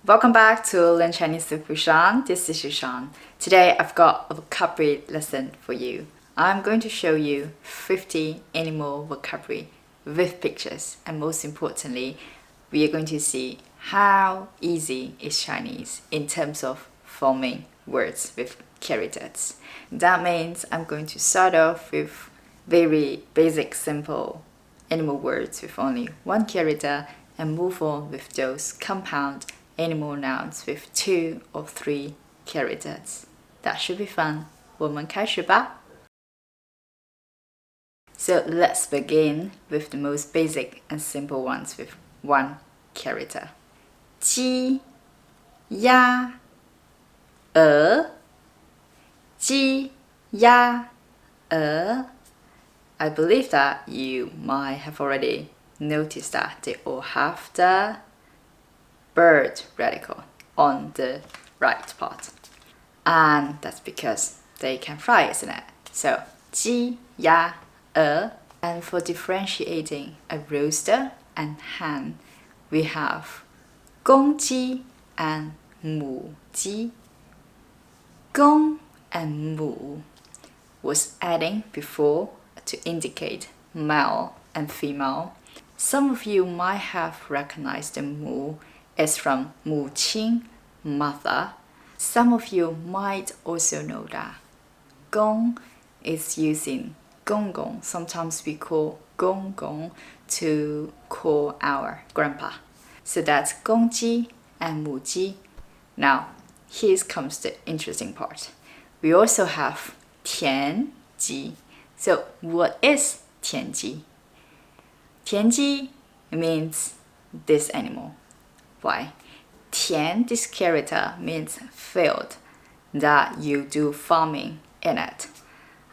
Welcome back to Learn Chinese with Rushan. This is Rushan. Today I've got a vocabulary lesson for you. I'm going to show you 50 animal vocabulary with pictures, and most importantly, we are going to see how easy is Chinese in terms of forming words with characters. That means I'm going to start off with very basic, simple animal words with only one character and move on with those compound animal nouns with 2 or 3 characters. That should be fun. 我们开始吧. So let's begin with the most basic and simple ones with one character. 鸡鸭鹅鸡鸭鹅 I believe that you might have already noticed that they all have the bird radical on the right part. And that's because they can fly, isn't it? So, 鸡鸭鹅. And for differentiating a rooster and hen, we have 公鸡 and 母鸡. 公 and 母 was adding before to indicate male and female. Some of you might have recognized the 母 is from 母亲, mother. Some of you might also know that 公 is using 公公. Sometimes we call 公公 to call our grandpa. So that's 公鸡 and 母鸡. Now, here comes the interesting part. We also have 田鸡. So what is 田鸡? 田鸡 means this animal. Why? 田, this character means field that you do farming in it.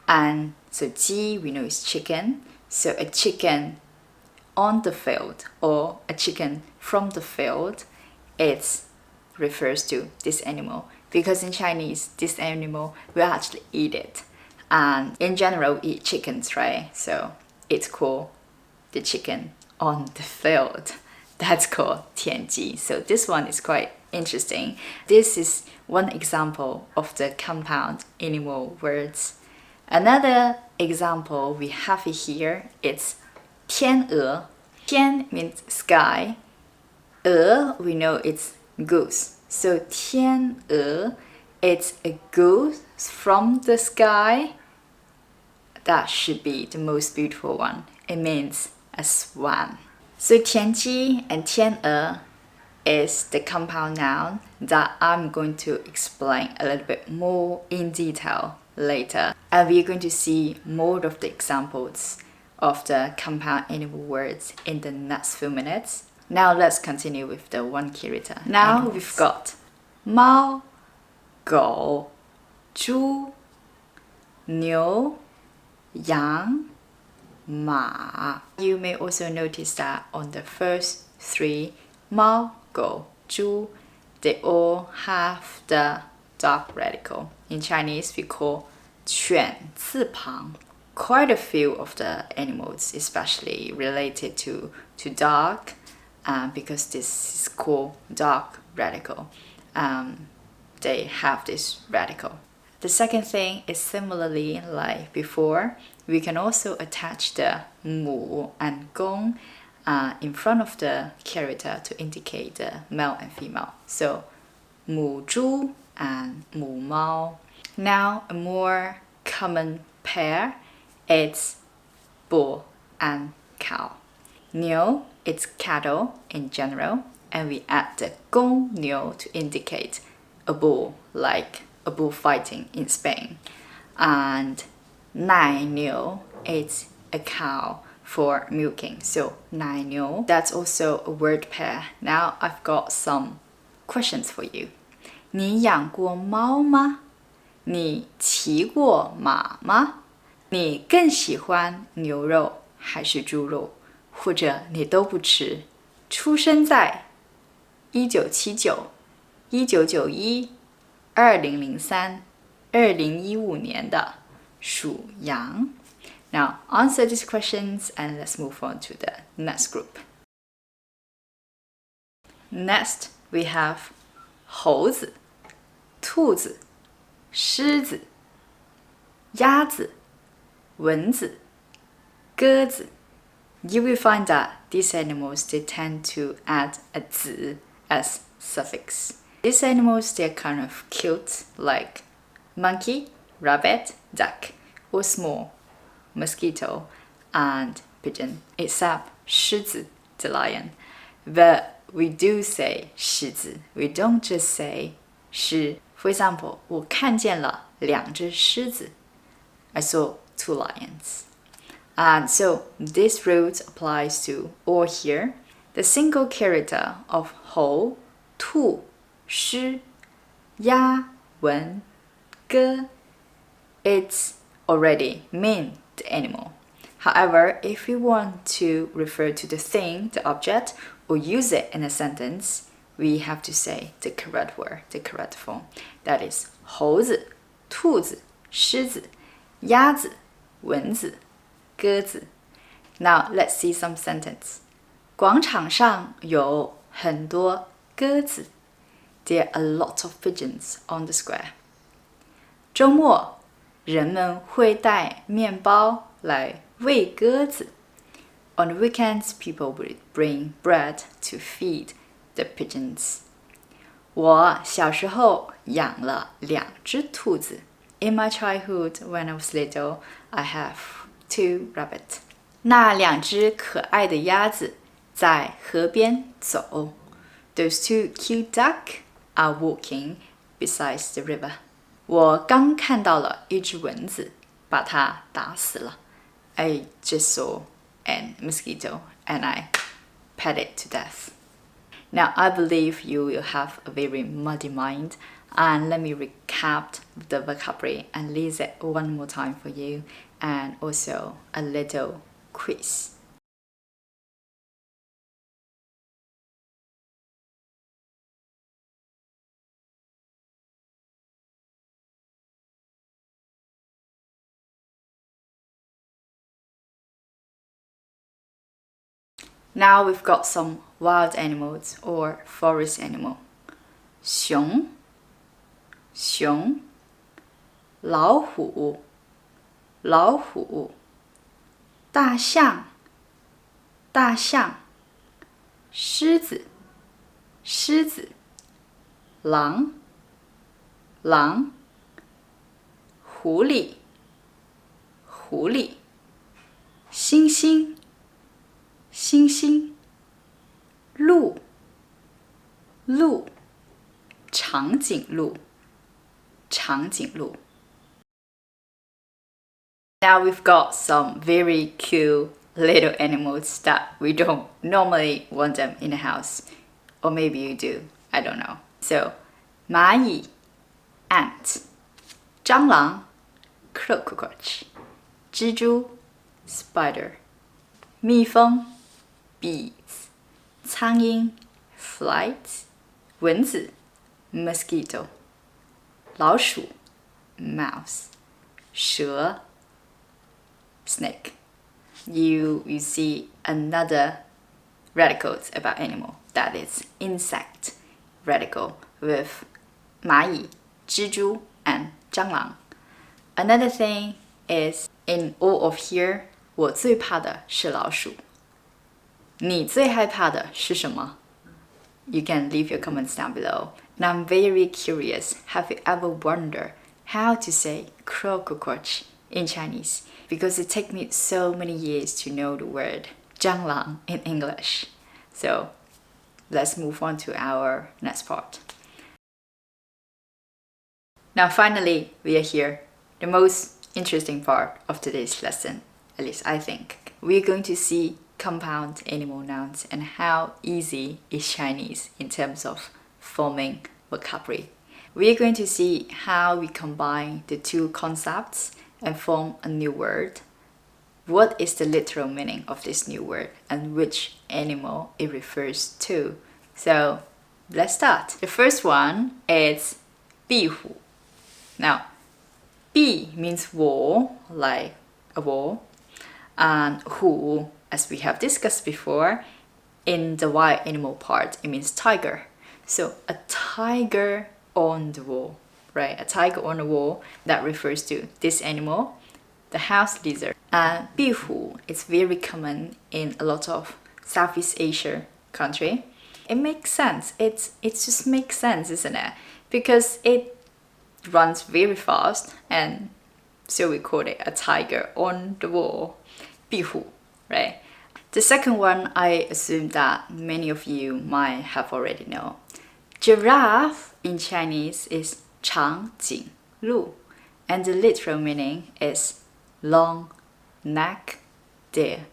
And so 鸡 we know is chicken. So a chicken on the field or a chicken from the field, it refers to this animal. Because in Chinese, this animal will actually eat it. And in general, eat chickens, right? So it's called the chicken on the field. That's called 田鸡. So this one is quite interesting. This is one example of the compound animal words. Another example we have here is 天鹅. 天 means sky. 鹅 we know it's goose. So 天鹅, it's a goose from the sky. That should be the most beautiful one. It means a swan. So 田鸡 and 天鹅 is the compound noun that I'm going to explain a little bit more in detail later. And we're going to see more of the examples of the compound animal words in the next few minutes. Now let's continue with the one character. Now animals. We've got 猫狗猪牛羊马. You may also notice that on the first 3, 猫狗猪, they all have the dog radical. In Chinese, we call 犬字旁. Quite a few of the animals, especially related to dog, because this is called dog radical. They have this radical. The second thing is similarly like before, we can also attach the 母 and 公 in front of the character to indicate the male and female. So 母猪 and 母猫. Now a more common pair, it's bull and cow. 牛, it's cattle in general, and we add the 公牛 to indicate a bull, like a bullfighting in Spain. And 奶牛, it's a cow for milking. So 奶牛, that's also a word pair. Now I've got some questions for you. 你养过猫吗？你骑过马吗？你更喜欢牛肉还是猪肉？或者你都不吃？出生在1979、1991、2003、2015年的属羊。Now answer these questions and let's move on to the next group. Next, we have 猴子、兔子、狮子、鸭子、蚊子、鸽子。You will find that these animals, they tend to add a 子 as suffix. These animals, they're kind of cute, like monkey, rabbit, duck, or small, mosquito, and pigeon, except 狮子, the lion. But we do say 狮子, we don't just say 狮. For example, 我看见了两只狮子. I saw 2 lions. And so this rule applies to all here. The single character of 猴、兔、狮、鸭、蚊、鸽, it's already mean the animal. However, if you want to refer to the thing, the object, or use it in a sentence, we have to say the correct word, the correct form. That is 猴子、兔子、狮子、鸭子、蚊子、鸽子。Now let's see some sentence. 广场上有很多鸽子. There are a lot of pigeons on the square. 周末人们会带面包来喂鸽子. On the weekends, people would bring bread to feed the pigeons. 我小时候养了2只兔子. In my childhood, when I was little, I have 2 rabbits. 那2只可爱的鸭子在河边走. Those 2 cute ducks are walking beside the river. 我刚看到了一只蚊子，把它打死了. I just saw a mosquito and I pet it to death. Now I believe you will have a very muddy mind, and let me recap the vocabulary and list it one more time for you, and also a little quiz. Now we've got some wild animals or forest animal. 熊, 熊, 老虎, 老虎, 大象, 大象, 狮子, 狮子, 狼, 狼, 狐狸, 狐狸, 猩猩, 猩猩, 鹿, 鹿, 长颈鹿, 长颈鹿. Now we've got some very cute little animals that we don't normally want them in the house. Or maybe you do, I don't know. So, 蚂蚁 ant, 蟑螂 cockroach, 蜘蛛 spider, 蜜蜂 bees, 苍蝇 flies, 蚊子 mosquito, 老鼠 mouse, 蛇 snake. You see another radicals about animal, that is insect radical with 蚂蚁, 蜘蛛 and 蟑螂. Another thing is in all of here, 我最怕的是老鼠. 你最害怕的是什么? You can leave your comments down below. And I'm very curious, have you ever wondered how to say cockroach in Chinese? Because it takes me so many years to know the word 蟑螂 in English. So let's move on to our next part. Now finally, we are here. The most interesting part of today's lesson, at least I think. We're going to see compound animal nouns and how easy is Chinese in terms of forming vocabulary. We're going to see how we combine the 2 concepts and form a new word. What is the literal meaning of this new word and which animal it refers to? So let's start. The first one is 壁虎. Now, 壁 means wall, like a wall, and 虎, as we have discussed before, in the wild animal part, it means tiger. So a tiger on the wall, right? A tiger on the wall, that refers to this animal, the house lizard. And 壁虎 is very common in a lot of Southeast Asia country. It makes sense. It just makes sense, isn't it? Because it runs very fast, and so we call it a tiger on the wall, 壁虎, right? The second one, I assume that many of you might have already known. Giraffe in Chinese is 长颈鹿, and the literal meaning is long neck deer.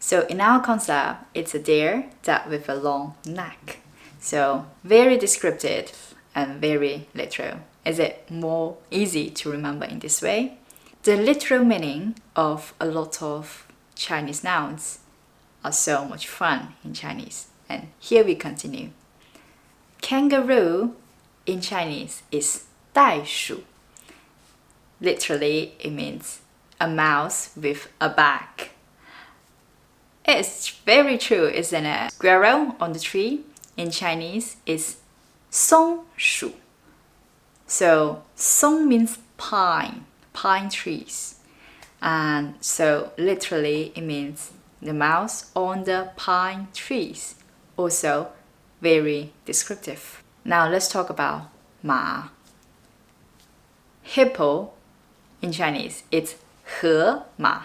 So in our concept, it's a deer that with a long neck. So very descriptive and very literal. Is it more easy to remember in this way? The literal meaning of a lot of Chinese nouns are so much fun in Chinese. And here we continue. Kangaroo in Chinese is 袋鼠. Literally, it means a mouse with a back. It's very true, isn't it? Squirrel on the tree in Chinese is 松鼠. So, 松 means pine trees. And so, literally, it means the mouse on the pine trees. Also, very descriptive. Now, let's talk about 马. Hippo in Chinese, it's 河马.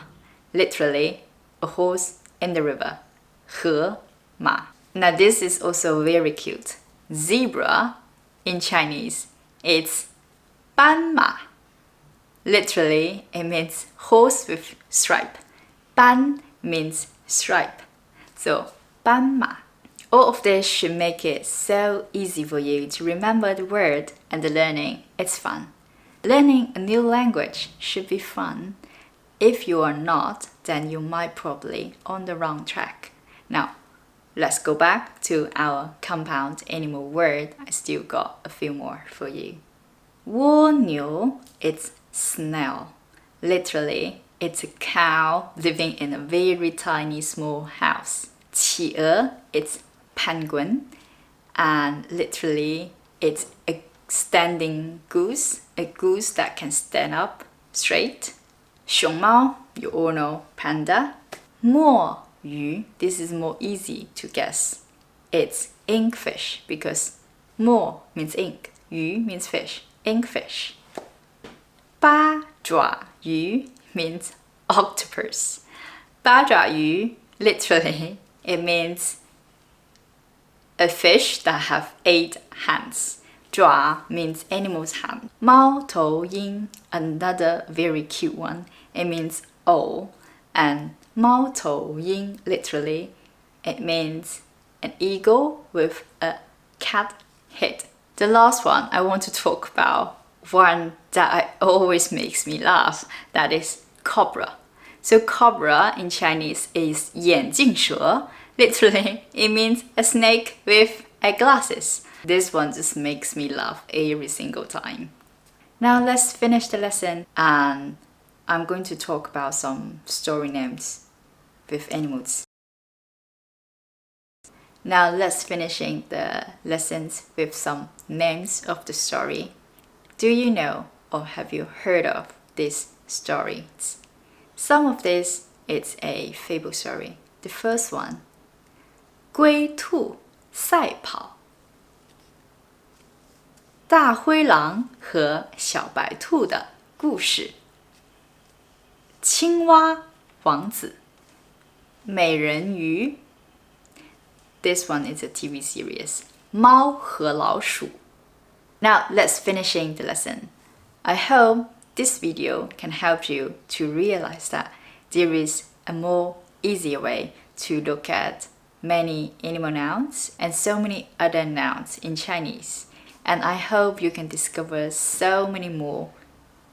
Literally, a horse in the river. 河马. Now, this is also very cute. Zebra in Chinese, it's 斑马. Literally, it means horse with stripe. 斑 means stripe. So, 斑马. All of this should make it so easy for you to remember the word, and the learning, it's fun. Learning a new language should be fun. If you are not, then you might probably on the wrong track. Now, let's go back to our compound animal word. I still got a few more for you. 蜗牛, it's snail. Literally, it's a cow living in a very tiny small house. 企鹅, it's penguin, and literally, it's a standing goose, a goose that can stand up straight. 熊猫, you all know panda. 墨鱼, this is more easy to guess. It's inkfish because 墨 means ink, 鱼 means fish, inkfish. 八爪鱼 means octopus. 八爪鱼, literally, it means a fish that have 8 hands. 爪 means animal's hand. 猫头鹰, another very cute one. It means owl. And 猫头鹰, literally, it means an eagle with a cat head. The last one I want to talk about, one that always makes me laugh, that is cobra. So cobra in Chinese is 眼镜蛇. Literally, it means a snake with glasses. This one just makes me laugh every single time. Now let's finish the lesson, and I'm going to talk about some story names with animals. Now let's finishing the lessons with some names of the story. Do you know or have you heard of these stories? Some of this, it's a fable story. The first one, 龟兔赛跑. 大灰狼和小白兔的故事。青蛙王子。美人鱼。This one is a TV series. 猫和老鼠。Now let's finishing the lesson. I hope this video can help you to realize that there is a more easier way to look at many animal nouns and so many other nouns in Chinese. And I hope you can discover so many more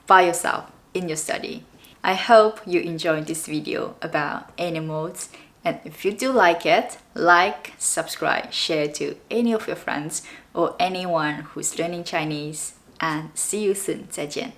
by yourself in your study. I hope you enjoyed this video about animals, and if you do like it, like, subscribe, share to any of your friends or anyone who's learning Chinese, and see you soon. 再见.